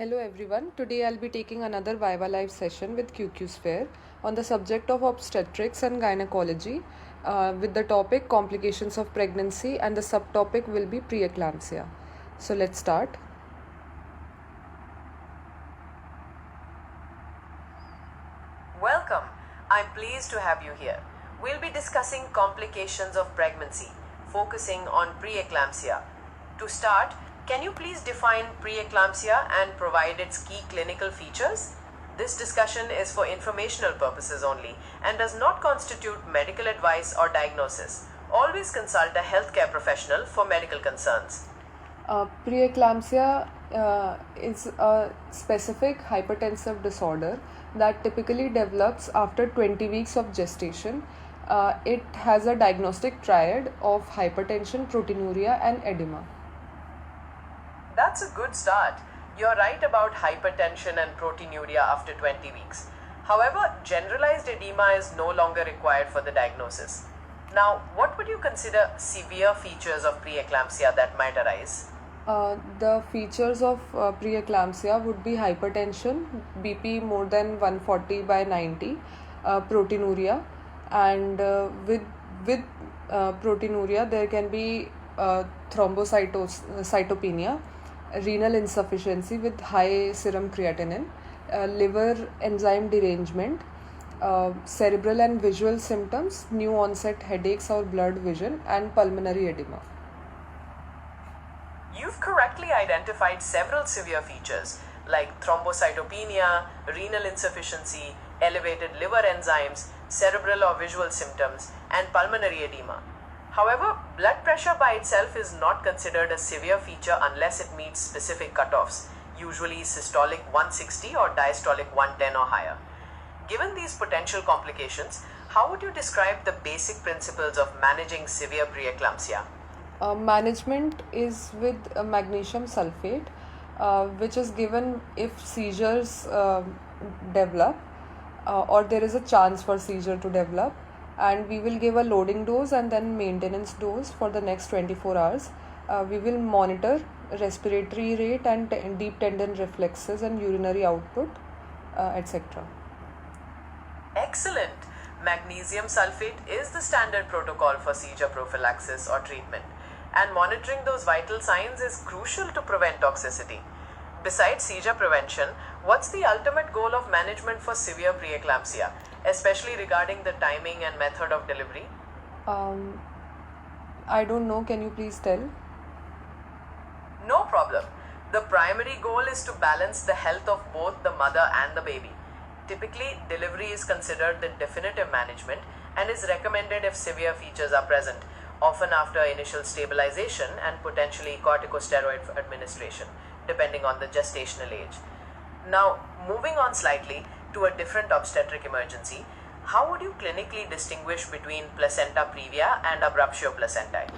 Hello everyone, today I'll be taking another VivaLive session with QQSphere on the subject of obstetrics and gynecology with the topic complications of pregnancy, and the subtopic will be pre-eclampsia. So let's start. Welcome. I'm pleased to have you here. We'll be discussing complications of pregnancy, focusing on pre-eclampsia. To start, can you please define pre-eclampsia and provide its key clinical features? This discussion is for informational purposes only and does not constitute medical advice or diagnosis. Always consult a healthcare professional for medical concerns. Pre-eclampsia is a specific hypertensive disorder that typically develops after 20 weeks of gestation. It has a diagnostic triad of hypertension, proteinuria, and edema. That's a good start. You're right about hypertension and proteinuria after 20 weeks. However, generalized edema is no longer required for the diagnosis. Now, what would you consider severe features of pre-eclampsia that might arise? The features of pre-eclampsia would be hypertension, BP more than 140/90, proteinuria, and with proteinuria there can be thrombocytopenia, renal insufficiency with high serum creatinine, liver enzyme derangement, cerebral and visual symptoms, new onset headaches or blurred vision, and pulmonary edema. You've correctly identified several severe features like thrombocytopenia, renal insufficiency, elevated liver enzymes, cerebral or visual symptoms, and pulmonary edema. However, blood pressure by itself is not considered a severe feature unless it meets specific cutoffs, usually systolic 160 or diastolic 110 or higher. Given these potential complications, how would you describe the basic principles of managing severe pre-eclampsia? Management is with magnesium sulfate, which is given if seizures develop or there is a chance for seizure to develop, and we will give a loading dose and then maintenance dose for the next 24 hours. We will monitor respiratory rate and deep tendon reflexes and urinary output, etc. Excellent! Magnesium sulfate is the standard protocol for seizure prophylaxis or treatment, and monitoring those vital signs is crucial to prevent toxicity. Besides seizure prevention, what's the ultimate goal of management for severe pre-eclampsia, especially regarding the timing and method of delivery? I don't know. Can you please tell? No problem. The primary goal is to balance the health of both the mother and the baby. Typically, delivery is considered the definitive management and is recommended if severe features are present, often after initial stabilization and potentially corticosteroid administration, depending on the gestational age. Now, moving on slightly to a different obstetric emergency, how would you clinically distinguish between placenta previa and abruptio placentae?